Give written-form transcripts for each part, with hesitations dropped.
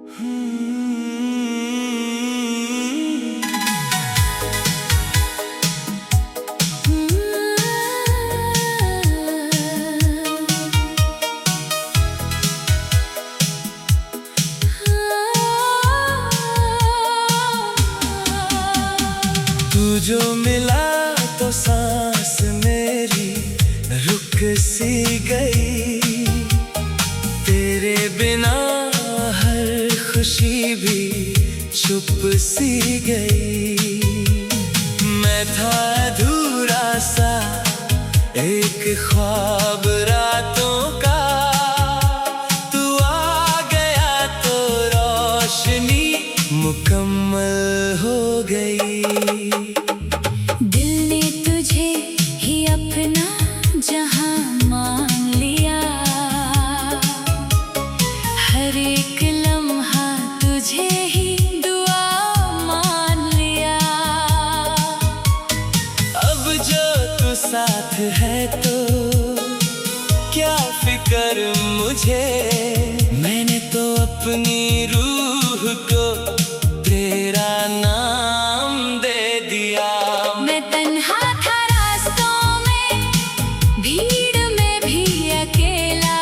तू जो मिला तो सांस मेरी रुक सी गई, तेरे बिना हर खुशी भी छुप सी गई। मैं था अधूरा सा एक ख्वाब रातों का, तू आ गया तो रोशनी मुकम्मल हो गई। दिल ने तुझे ही अपना जहां मान लिया, हर एक लम्हा तुझे ही दुआ मान लिया। अब जो तू साथ है तो क्या फिक्र मुझे, मैंने तो अपनी रूह को तेरा नाम दे दिया। मैं तन्हा था रास्तों में, भीड़ में भी अकेला,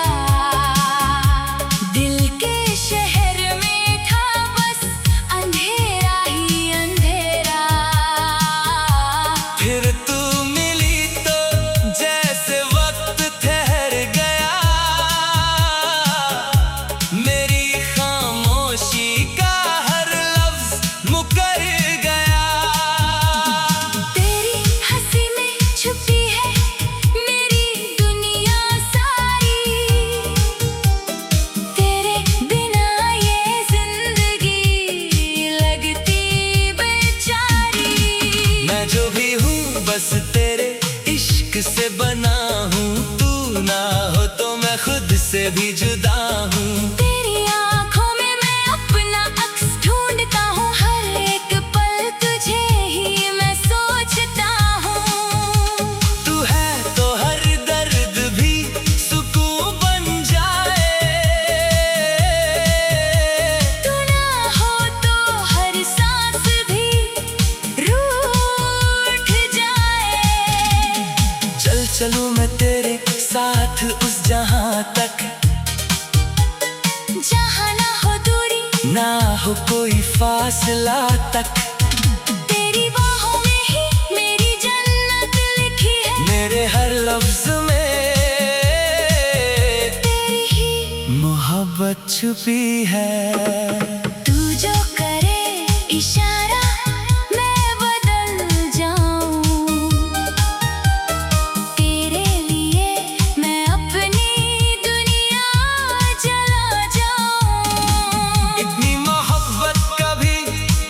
दिल के शहर में था बस अंधेरा ही अंधेरा। फिर तू मिली तो जैसे वक्त ठहर गया, मेरी खामोशी का हर लफ्ज मुकर गया। तेरी हंसी में छुपी है मेरी दुनिया सारी, तेरे बिना ये जिंदगी लगती बेचारी। मैं जो भी हूँ बस तेरे इश्क से बना हूँ, तू ना हो तो मैं खुद से भी जुदा हूँ। तेरी आँखों में मैं अपना अक्स ढूंढता हूँ, हर एक पल तुझे ही मैं सोचता हूँ। तू है तो हर दर्द भी सुकून बन जाए, तू ना हो तो हर सांस भी रूठ जाए। चल चलूं मैं तेरे साथ उस जहां तक, जहाँ ना हो दूरी ना हो कोई फासला तक। तेरी बाहों में ही मेरी जन्नत लिखी है, मेरे हर लफ्ज में तेरी ही मोहब्बत छुपी है। तू जो करे इशारा मैं बदल जाऊं, तेरे लिए मैं अपनी दुनिया जला जाऊं। इतनी मोहब्बत कभी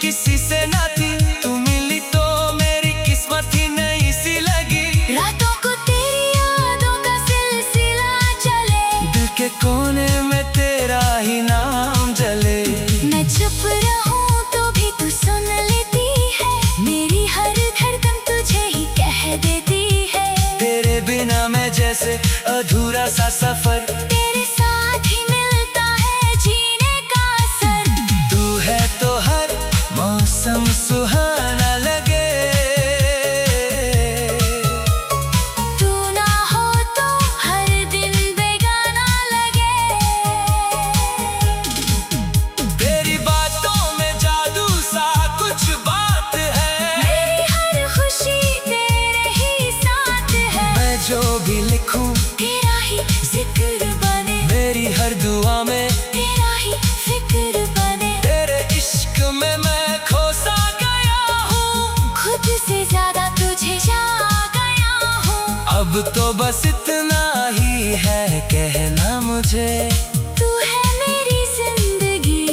किसी से ना थी, तू मिली तो मेरी किस्मत ही नई सी लगी। रातों को तेरी यादों का सिलसिला चले, दिल के कोने में तेरा ही नाम जले। मैं चुप रहूं तो भी तू सुन लेती है, मेरी हर धड़कन तुझे ही कह देती है। तेरे बिना मैं जैसे अधूरा सा सफर, तेरे साथ ही मिलता है जीने का असर। तू है तो हर मौसम सुहाना लगे, तू ना हो तो हर दिन बेगाना लगे। तेरी बातों में जादू सा कुछ बात है, मेरी हर खुशी तेरे ही साथ है। मैं जो भी लिखूं तेरा ही जिक्र बने, मेरी हर दुआ में तेरा ही फिक्र बने। तेरे इश्क में मैं खो सा गया हूँ, खुद से ज्यादा तुझे जा गया हूँ। अब तो बस इतना ही है कहना मुझे, तू है मेरी जिंदगी,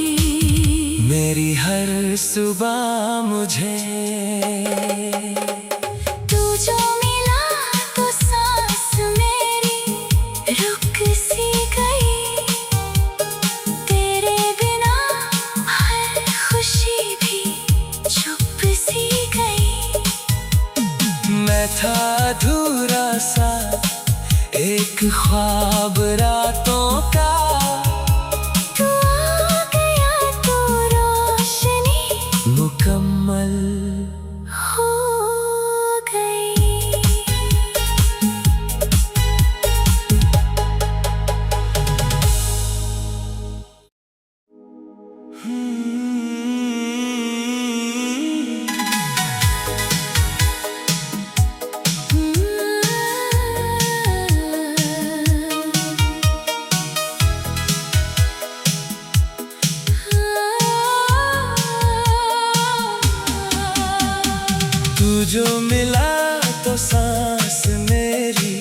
मेरी हर सुबह मुझे। तू जो मिला तो सांस मेरी रुक सी गई, तेरे बिना हर खुशी भी छुप सी गई। मैं था अधूरा सा एक ख्वाब रातों का, तू आ गया जो मिला तो सांस मेरी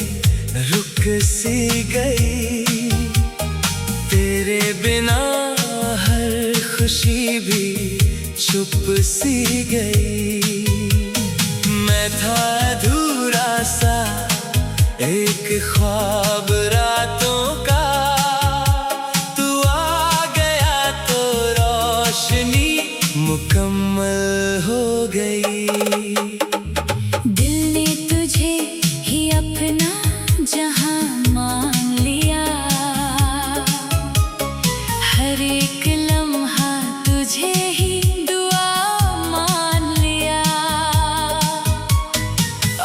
रुक सी गई। तेरे बिना हर खुशी भी छुप सी गई। मैं था अधूरा सा एक ख्वाब रातों का, तू आ गया तो रोशनी मुकम्मल हो गई। दिल ने तुझे ही अपना जहां मान लिया, हर एक लम्हा तुझे ही दुआ मान लिया।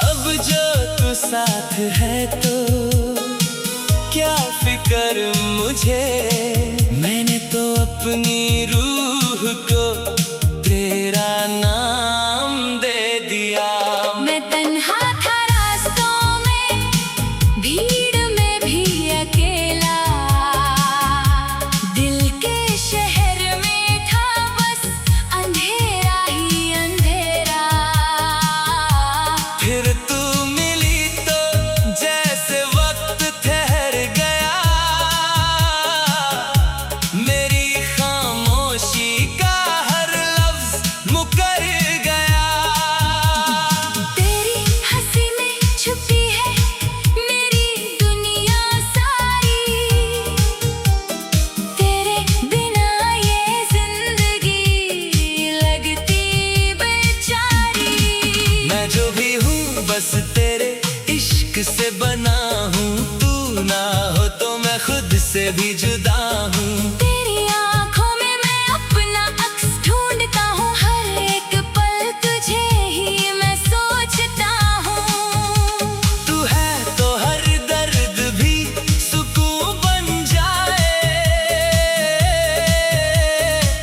अब जो तू साथ है तो क्या फिक्र मुझे, मैंने तो अपनी रूह को तेरा नाम दे दिया। मैं तन्हा था रास्तों में, भीड़ में भी अकेला, दिल के शहर में था बस अंधेरा ही अंधेरा। फिर तू मिली तो जैसे वक्त ठहर गया, मेरी खामोशी का हर लफ्ज मुकर गया। तेरी हंसी में छुपी है मेरी दुनिया सारी, तेरे बिना ये जिंदगी लगती बेचारी। मैं जो भी हूँ बस तेरे इश्क से बना हूँ, तू ना हो तो मैं खुद से भी जुदा हूँ। तेरी आँखों में मैं अपना अक्स ढूंढता हूँ, हर एक पल तुझे ही मैं सोचता हूँ। तू है तो हर दर्द भी सुकून बन जाए,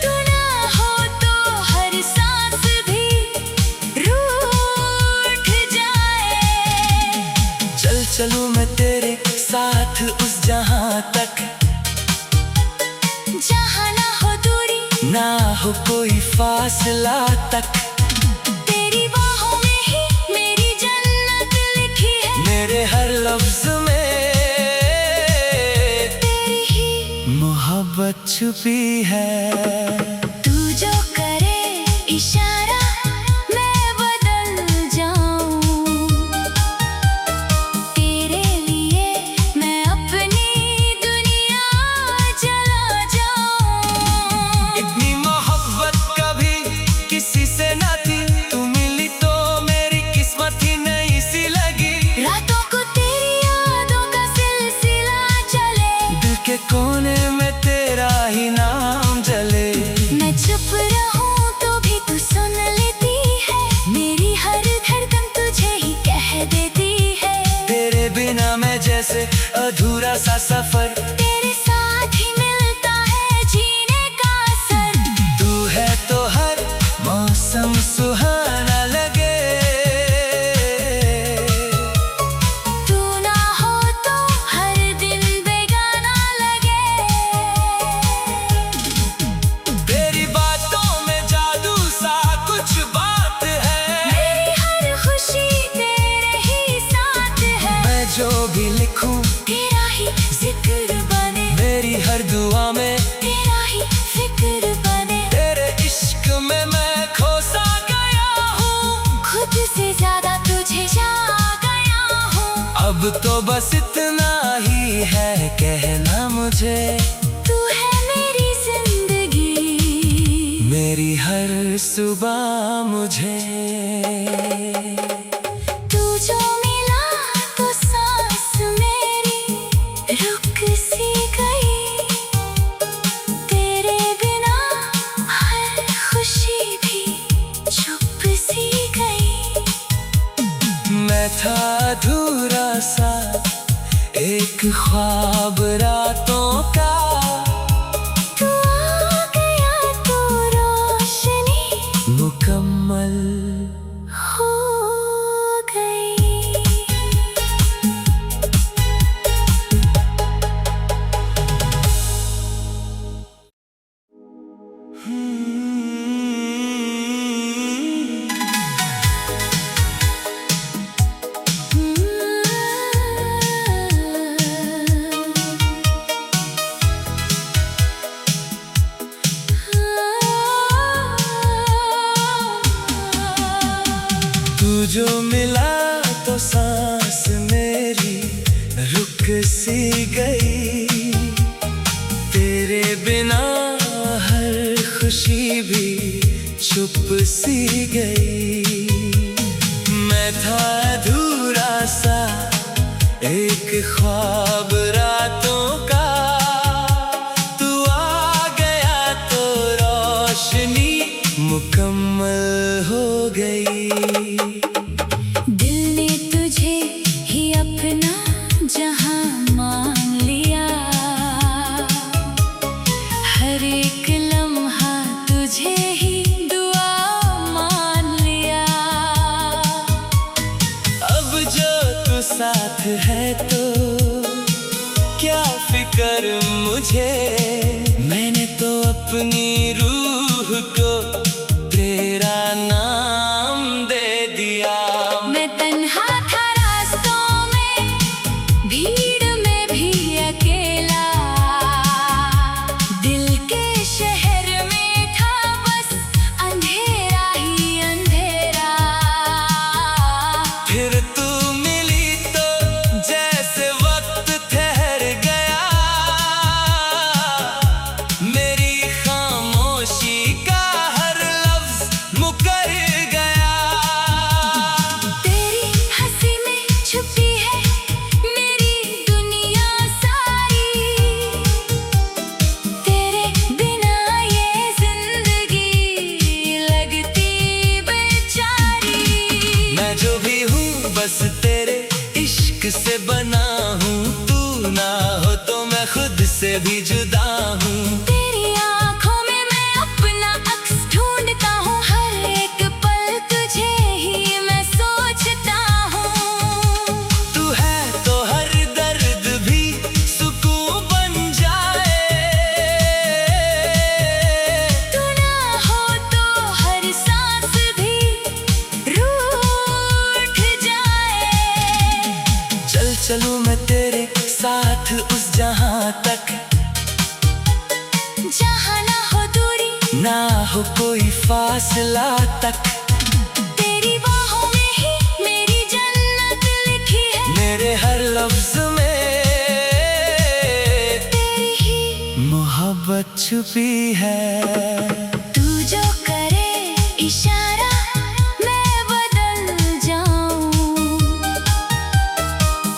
तू ना हो तो हर सांस भी रूठ जाए। चल चलूं मैं तेरे साथ उस जहां तक, जहाँ ना हो दूरी ना हो कोई फासला तक। तेरी बाहों में ही मेरी जन्नत लिखी है, मेरे हर लफ्ज में तेरी ही मोहब्बत छुपी है। तू जो करे इशारा मैं बदल जाऊं, तेरे लिए मैं अपनी दुनिया जला जाऊं। इतनी मोहब्बत कभी किसी से ना थी, तू मिली तो मेरी किस्मत ही नई सी लगी। रातों को तेरी यादों का सिलसिला चले, दिल के कोने में तेरा ही नाम जले। मैं चुप रहूं तो भी तू सुन लेती है, मेरी हर धड़कन तुझे ही कह देती है। तेरे बिना मैं जैसे अधूरा सा सफर, तेरे साथ ही मिलता है जीने का असर। तू है तो हर मौसम सुहाना लगे, तू ना हो तो हर दिन बेगाना लगे। तेरी बातों में जादू सा कुछ बात है, मेरी हर खुशी तेरे ही साथ है। मैं जो भी लिखूं तेरा ही जिक्र बने, मेरी हर दुआ में तेरा ही फिक्र बने। तेरे इश्क में मैं खोसा गया हूँ, खुद से ज्यादा तुझे जा गया हूँ। अब तो बस इतना ही है कहना मुझे, तू है मेरी जिंदगी, मेरी हर सुबह मुझे। तू जो मिला तो सांस मेरी रुक सी गई, तेरे बिना हर खुशी भी छुप सी गई। मैं था अधूरा सा एक ख्वाब रातों का, तू आ गया तो रोशनी मुकम्मल हो गई। जो मिला तो सांस मेरी रुक सी गई। तेरे बिना हर खुशी भी छुप सी गई। मैं था अधूरा सा एक ख्वाब रातों का, तू आ गया तो रोशनी मुकम्मल हो गई। दिल ने तुझे ही अपना जहां मान लिया, हर एक लम्हा तुझे ही दुआ मान लिया। अब जो तू साथ है तो क्या फिक्र मुझे, मैंने तो अपनी रूह को तेरा नाम दे दिया। मैं तन्हा था रास्तों में, भीड़ में भी अकेला, दिल के शहर में था बस अंधेरा ही अंधेरा। फिर तू मिली तो जैसे वक्त ठहर गया, मेरी खामोशी का हर लफ्ज मुकर गया। तेरी हंसी में छुपी है मेरी दुनिया सारी, तेरे बिना ये जिंदगी लगती बेचारी। मैं जो भी हूँ बस तेरे इश्क से बना हूँ, तू ना हो तो मैं खुद से भी जुदा हूँ। तेरी आँखों में मैं अपना अक्स ढूंढता हूँ, हर एक पल तुझे ही मैं सोचता हूँ। तू है तो हर दर्द भी सुकून बन जाए, तू ना हो तो हर सांस भी रूठ जाए। चल चलूं मैं तेरे साथ उस जहां तक, जहाँ ना हो दूरी ना हो कोई फासला तक। तेरी बाहों में ही मेरी जन्नत लिखी है, मेरे हर लफ्ज में तेरी ही मोहब्बत छुपी है। तू जो करे इशारा मैं बदल जाऊं,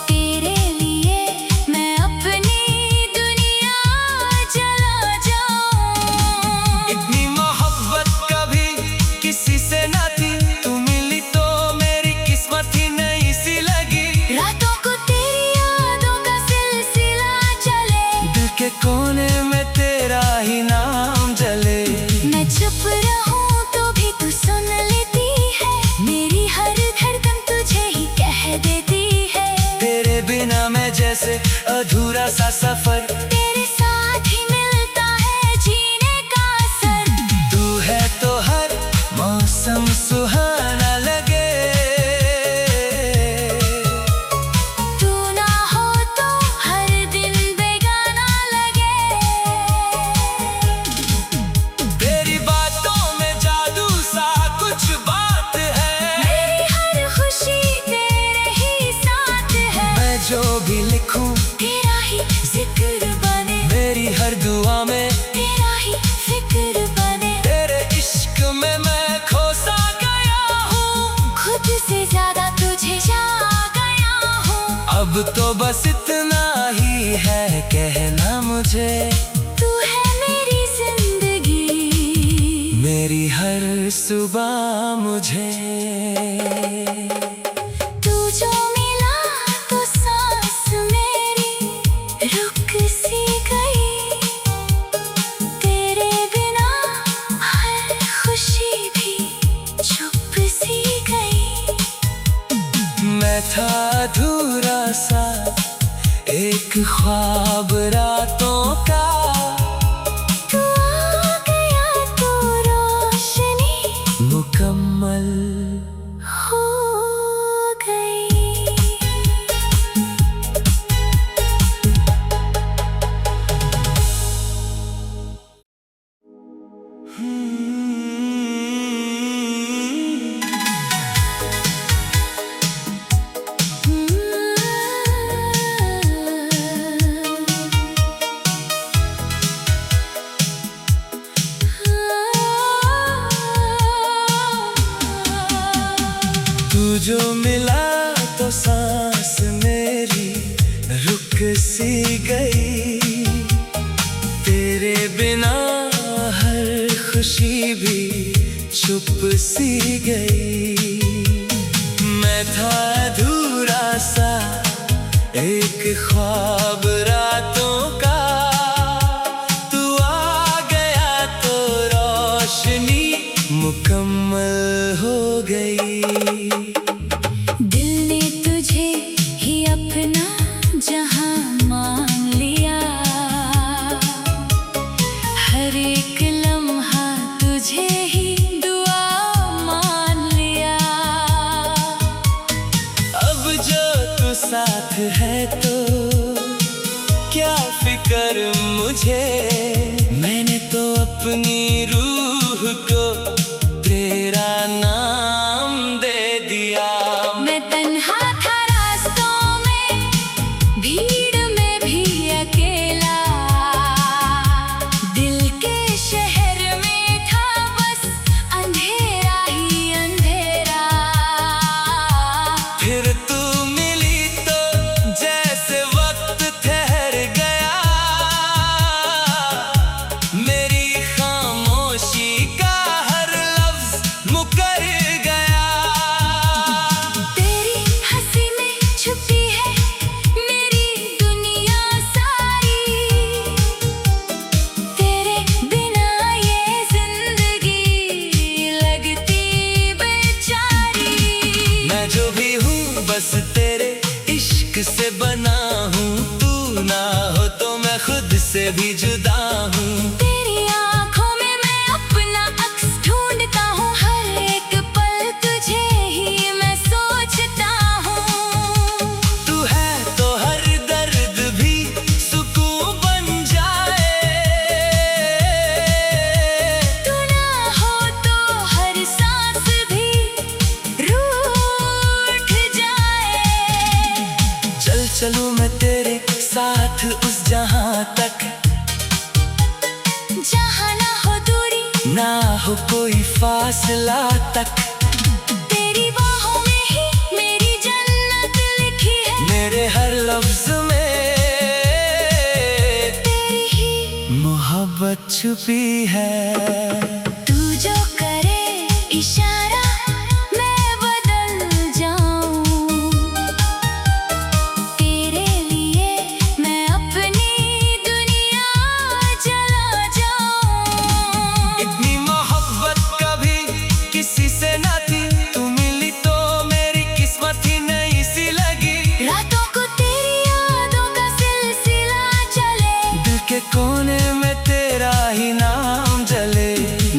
तेरे लिए मैं अपनी दुनिया जला जाऊं। इतनी मोहब्बत कभी किसी से ना थी, तू मिली तो मेरी किस्मत ही नहीं सी लगी। रातों को तेरी यादों का सिलसिला चले, दिल के कोने में तेरा ही नाम जले। मैं चुप रहूं तो भी तू सुन लेती है, मेरी हर धड़कन तुझे ही कह देती है। तेरे बिना मैं जैसे अधूरा सा सफर, तेरे साथ ही मिलता है जीने का असर। तू है तो हर मौसम सुहाना लगे, तू ना हो तो हर दिन बेगाना लगे। तेरी बातों में जादू सा कुछ बात है, मेरी हर खुशी तेरे ही साथ है। मैं जो भी लिखूं तेरा ही जिक्र बने, मेरी हर दुआ में तेरा ही फिक्र बने। तेरे इश्क में मैं खो सा गया हूँ, खुद से ज्यादा तुझे जा गया हूँ। अब तो बस इतना ही है कहना मुझे, तू है मेरी जिंदगी, मेरी हर सुबह मुझे। तू जो मिला तो सांस मेरी रुक सी गई, तेरे बिना हर खुशी भी छुप सी गई। मैं था अधूरा सा एक ख्वाब रातों का, तू आ गया तो रोशनी मुकम्मल हो गई। तू जो मिला तो सांस मेरी रुक सी गई, तेरे बिना हर खुशी भी छुप सी गई। मैं था अधूरा सा एक ख्वाब रातों का, तू आ गया तो रोशनी मुकम्मल हो गई। दिल ने तुझे ही अपना जहां मान लिया, हर एक लम्हा तुझे ही दुआ मान लिया। अब जो तू साथ है तो क्या फिक्र मुझे, मैंने तो अपनी रूह को तेरा नाम दे दिया। मैं तन्हा था रास्तों में, भीड़ में भी अकेला, दिल के शहर में था बस अंधेरा ही अंधेरा। फिर तू मिली तो जैसे वक्त ठहर गया, मेरी खामोशी का हर लफ्ज मुकर गया। तेरी हंसी में छुपी है मेरी दुनिया सारी, तेरे बिना ये जिंदगी लगती बेचारी। मैं जो भी हूँ बस तेरे इश्क से बना हूँ, तू ना हो तो मैं खुद से भी जुदा हूँ। तेरी आँखों में मैं अपना अक्स ढूंढता हूँ, हर एक पल तुझे ही मैं सोचता हूँ। तू है तो हर दर्द भी सुकून बन जाए, तू ना हो तो हर सांस भी रूठ जाए। चल चलूं मैं तेरे साथ उस जहां तक, जहाँ ना हो दूरी ना हो कोई फासला तक। तेरी बाहों में ही मेरी जन्नत लिखी है, मेरे हर लफ्ज में तेरी ही मोहब्बत छुपी है। तू जो करे इशारा मैं बदल जाऊं, तेरे लिए मैं अपनी दुनिया जला जाऊं। इतनी मोहब्बत कभी किसी से ना थी, तू मिली तो मेरी किस्मत ही नई सी लगी। रातों को तेरी यादों का सिलसिला चले, दिल के कोने में तेरा ही नाम जले।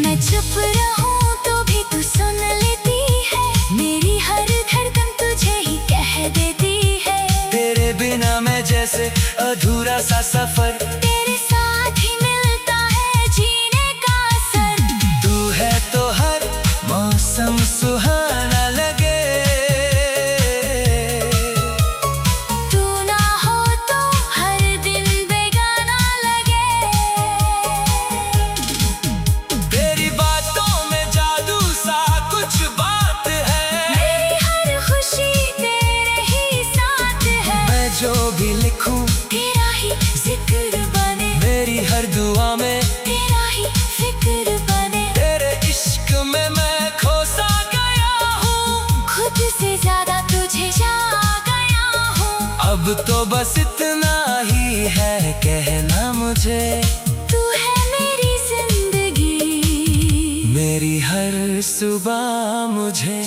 मैं चुप रहूं तो भी तू सुन लेती है, मेरी हर धड़कन तुझे ही कह देती है। तेरे बिना मैं जैसे अधूरा सा सफर, तेरे साथ ही मिलता है जीने का असर। तू है तो हर मौसम सुहाना लगे, तू ना हो तो हर दिन बेगाना लगे। तेरी बातों में जादू सा कुछ बात है, मेरी हर खुशी तेरे ही साथ है। मैं जो भी लिखूं तेरा ही जिक्र बने, मेरी हर दुआ में तेरा ही फिक्र बने। तेरे इश्क में मैं खोसा गया हूँ, खुद से ज्यादा तुझे जा गया हूँ। अब तो बस इतना ही है कहना मुझे, तू है मेरी जिंदगी, मेरी हर सुबह मुझे।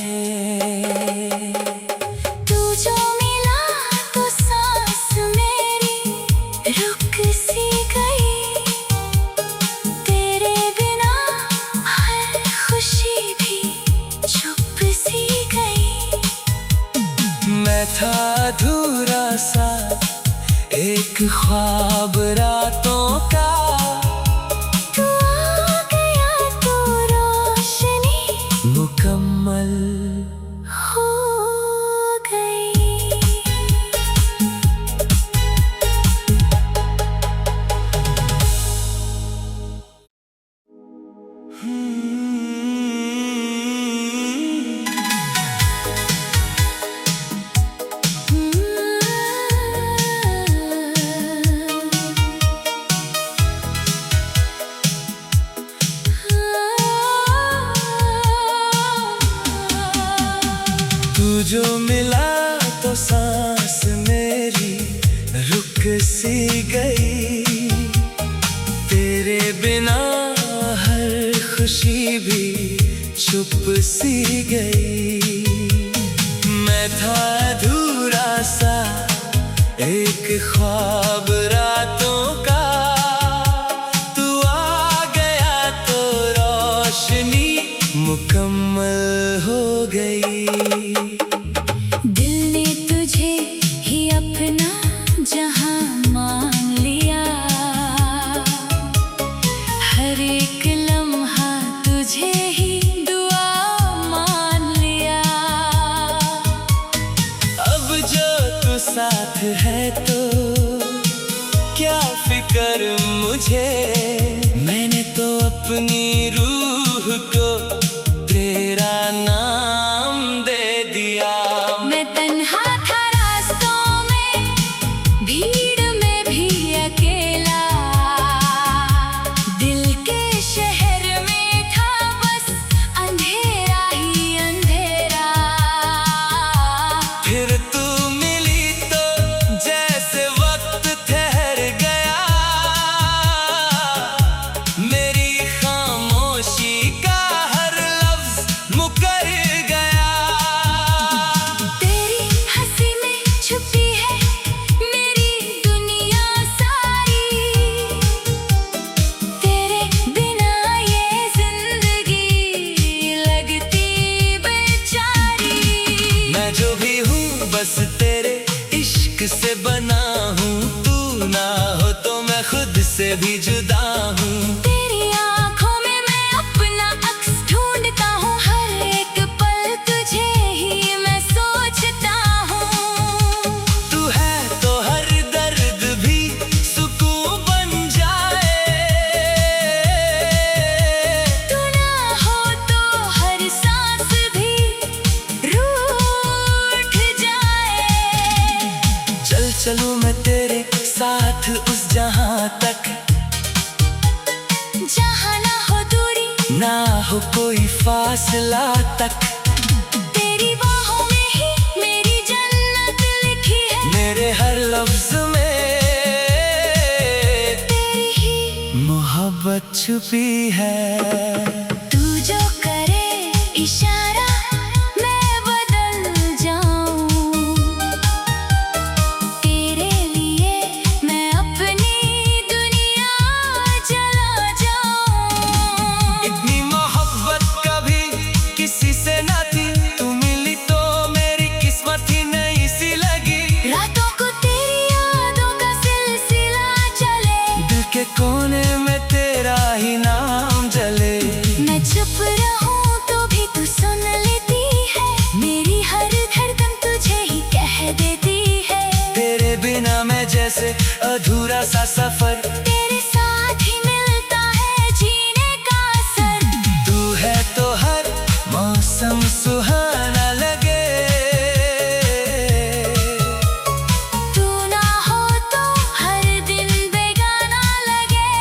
तू जो मिला तो सांस मेरी रुक सी गई, तेरे बिना हर खुशी भी छुप सी गई। मैं था अधूरा सा एक ख्वाब रातों का, तू आ गया तो रोशनी मुकम्मल हो गई। जो मिला तो सांस मेरी रुक सी गई। तेरे बिना हर खुशी भी छुप सी गई। मैं था अधूरा सा एक ख्वाब रातों का, तू आ गया तो रोशनी मुकम्मल हो गई। दिल ने तुझे ही अपना जहां मान लिया, हर एक लम्हा तुझे ही दुआ मान लिया। अब जो तू साथ है तो क्या फिक्र मुझे, मैंने तो अपनी रूह को तेरा नाम दे दिया। मैं तन्हा था रास्तों में, भीड़ में भी अकेला, दिल के शहर में था बस अंधेरा ही अंधेरा। फिर तू मिली तो जैसे वक्त ठहर गया, मेरी खामोशी का हर लफ्ज मुकर गया। तेरी हंसी में छुपी है मेरी दुनिया सारी, तेरे बिना ये जिंदगी लगती बेचारी। मैं जो भी हूँ बस तेरे इश्क से बना हूँ, तू ना हो तो मैं खुद से भी जुदा हूँ। तेरी आँखों में मैं अपना अक्स ढूंढता हूँ, हर एक पल तुझे ही मैं सोचता हूँ। तू है तो हर दर्द भी सुकून बन जाए, तू ना हो तो हर सांस भी रूठ जाए। चल चलूं मैं तेरे साथ उस जहां तक, जहाँ ना हो दूरी ना हो कोई फासला तक। तेरी बाहों में ही मेरी जन्नत लिखी है, मेरे हर लफ्ज में तेरी ही मोहब्बत छुपी है। तू जो करे इशारा मैं बदल जाऊं, तेरे लिए मैं अपनी दुनिया जला जाऊं। इतनी मोहब्बत कभी किसी से ना थी, तू मिली तो मेरी किस्मत ही नई सी लगी। रातों को तेरी यादों का सिलसिला चले, दिल के कोने में तेरा ही नाम जले। मैं चुप रहूं तो भी तू सुन लेती है, मेरी हर धड़कन तुझे ही कह देती है। तेरे बिना मैं जैसे अधूरा सा सफर, तेरे साथ ही मिलता है जीने का असर। तू है तो हर मौसम सुहाना लगे, तू ना हो तो हर दिन बेगाना लगे।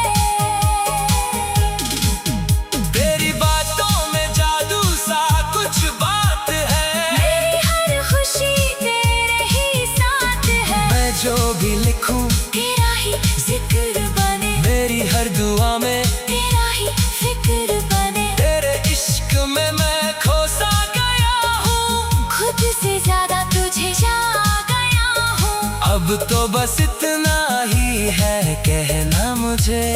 तेरी बातों में जादू सा कुछ बात है, मेरी हर खुशी तेरे ही साथ है। मैं जो भी लिखूं तेरा ही जिक्र बने, मेरी हर दुआ में तेरा ही फिक्र बने। तेरे इश्क में मैं खोसा गया हूँ, खुद से ज्यादा तुझे जा गया हूँ। अब तो बस इतना ही है कहना मुझे,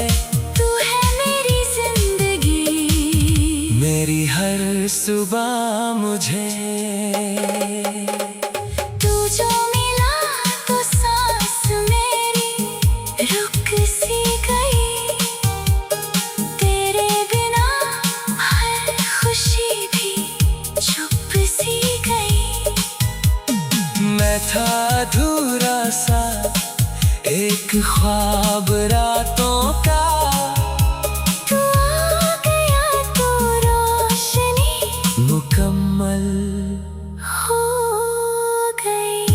तू है मेरी जिंदगी, मेरी हर सुबह मुझे। तू जो मिला तो सांस मेरी रुक सी गई, तेरे बिना हर खुशी भी छुप सी गई। मैं था अधूरा सा एक ख्वाब रातों का, तू आ गया तो रोशनी मुकम्मल हो गई।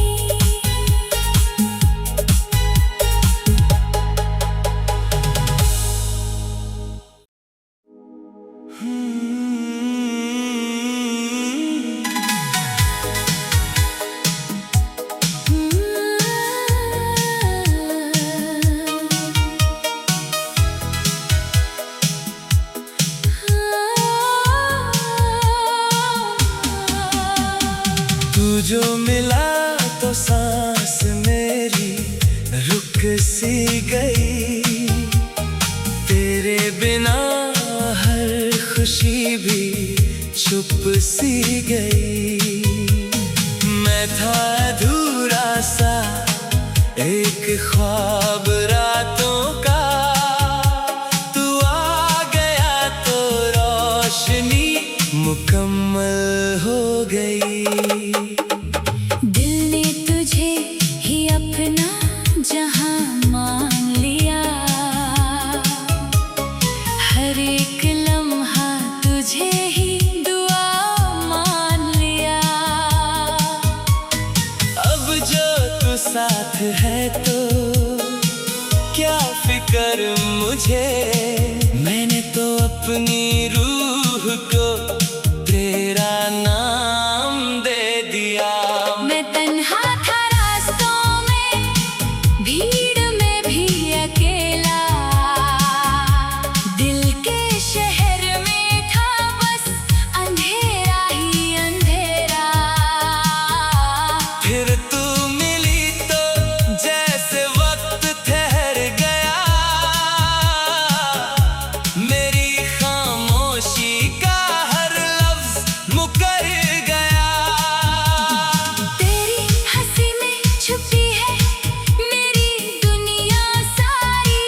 जो मिला तो सांस मेरी रुक सी गई। तेरे बिना हर खुशी भी छुप सी गई। मैं था अधूरा सा एक ख्वाब रातों का, तू आ गया तो रोशनी मुकम्मल हो गई। दिल ने तुझे ही अपना जहां मान लिया, हर एक लम्हा तुझे ही दुआ मान लिया। अब जो तू साथ है तो क्या फिक्र मुझे, मैंने तो अपनी रूह को तेरा नाम दे दिया। मैं तन्हा था रास्तों में, भीड़ में भी अकेला, दिल के शहर में था बस अंधेरा ही अंधेरा। फिर तू मिली तो जैसे वक्त ठहर गया, मेरी खामोशी का हर लफ्ज मुकर गया। तेरी हंसी में छुपी है मेरी दुनिया सारी,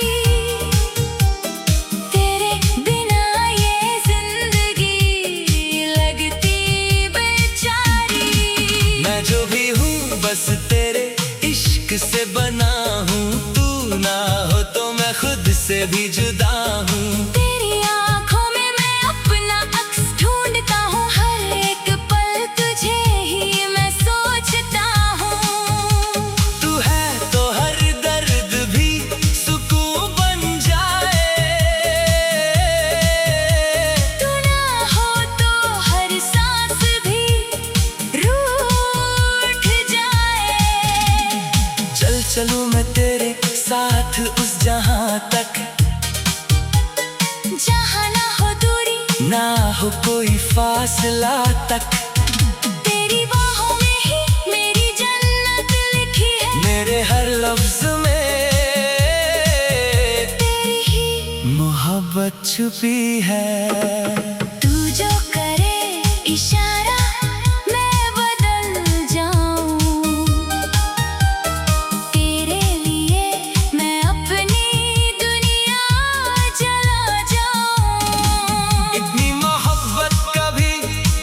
तेरे बिना ये जिंदगी लगती बेचारी। मैं जो भी हूँ बस तेरे इश्क से बना हूँ, तू ना हो तो मैं खुद से भी जुदा हूँ। तेरी आँखों में मैं अपना अक्स ढूंढता हूँ, हर एक पल तुझे ही मैं सोचता हूँ। तू है तो हर दर्द भी सुकून बन जाए, तू ना हो तो हर सांस भी रूठ जाए। चल चलूं मैं तेरे साथ उस जहां तक, जहाँ ना हो दूरी ना हो कोई फासला तक। तेरी बाहों में ही मेरी जन्नत लिखी है, मेरे हर लफ्ज में तेरी ही मोहब्बत छुपी है। तू जो करे इशारा मैं बदल जाऊं, तेरे लिए मैं अपनी दुनिया जला जाऊं। इतनी मोहब्बत कभी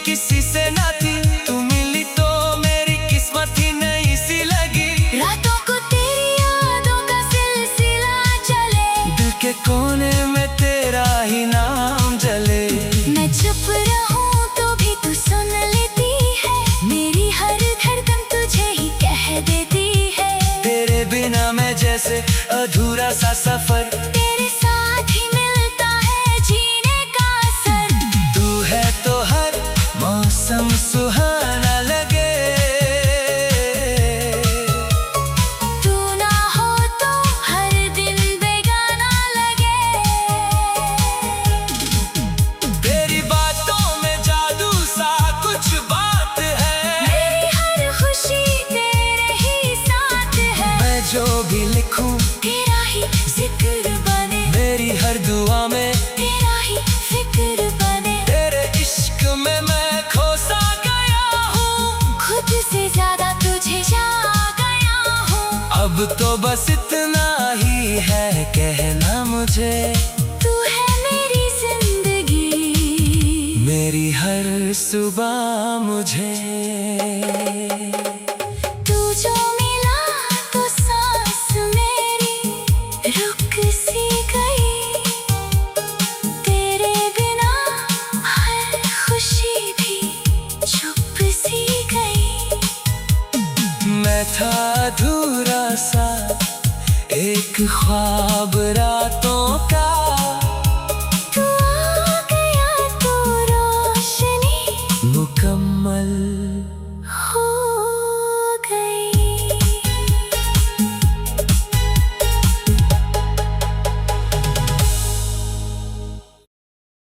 किसी से ना थी, तू मिली तो मेरी किस्मत ही नहीं सी लगी। रातों को तेरी यादों का सिलसिला चले, दिल के कोने में तेरा ही नाम जले। मैं चुप रहूं तो भी तू सुन लेती है, मेरी हर धड़कन तुझे ही कह देती है। तेरे बिना मैं जैसे अधूरा सा सफर, तेरे साथ ही मिलता है जीने का असर। तू है तो हर मौसम सुहाना लगे, तू ना हो तो हर दिन बेगाना लगे। तेरी बातों में जादू सा कुछ बात है, मेरी हर खुशी तेरे ही साथ है। मैं जो भी लिखूं तेरा ही जिक्र बने, मेरी हर दुआ में तेरा ही फिक्र बने। तेरे इश्क में मैं खोसा गया हूँ, खुद से ज्यादा तुझे जा गया हूँ। अब तो बस इतना ही है कहना मुझे, तू है मेरी जिंदगी, मेरी हर सुबह मुझे। तू जो मिला तो सांस मेरी रुक सी गई, तेरे बिना हर खुशी भी छुप सी गई। मैं था अधूरा सा एक ख्वाब रातों का,